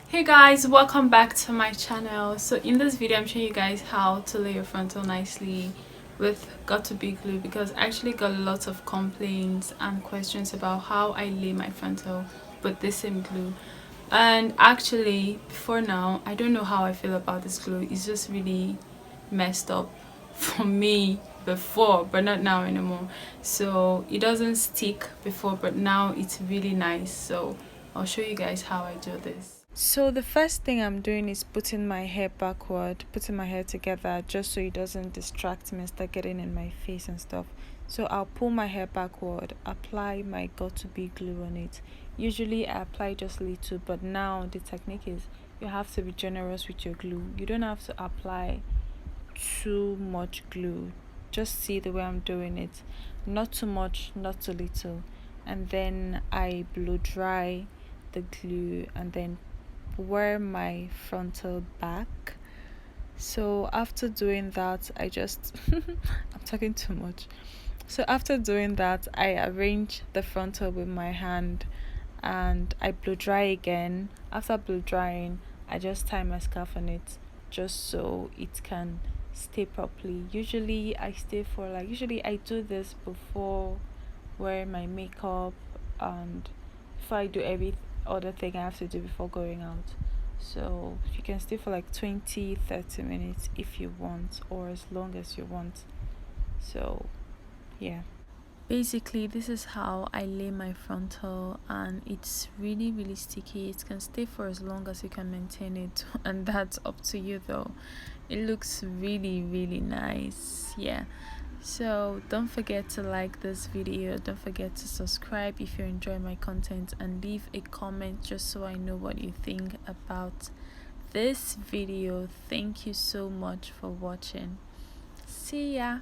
Hey guys, welcome back to my channel. So in this video I'm showing you guys how to lay your frontal nicely with got to be glue, because I actually got lots of complaints and questions about how I lay my frontal with this same glue. And actually before now I don't know how I feel about this glue. It's just really messed up for me before, but not now anymore. So it doesn't stick before, but now it's really nice. So I'll show you guys how I do this. So the first thing I'm doing is putting my hair backward, putting my hair together just so it doesn't distract me and start getting in my face and stuff. So I'll pull my hair backward, apply my got to be glue on it. Usually I apply just little, but now the technique is you have to be generous with your glue. You don't have to apply too much glue. Just see the way I'm doing it. Not too much, not too little. And then I blow dry the glue and then wear my frontal back. So after doing that, I just I'm talking too much. So after doing that, I arrange the frontal with my hand and I blow dry again. After blow drying, I just tie my scarf on it just so it can stay properly. Usually I do this before wearing my makeup and before I do every other thing I have to do before going out. So you can stay for like 20-30 minutes if you want, or as long as you want. So yeah, basically this is how I lay my frontal, and it's really sticky. It can stay for as long as you can maintain it and that's up to you though. It looks really nice. Yeah, so don't forget to like this video, don't forget to subscribe if you enjoy my content, and leave a comment just so I know what you think about this video. Thank you so much for watching. See ya.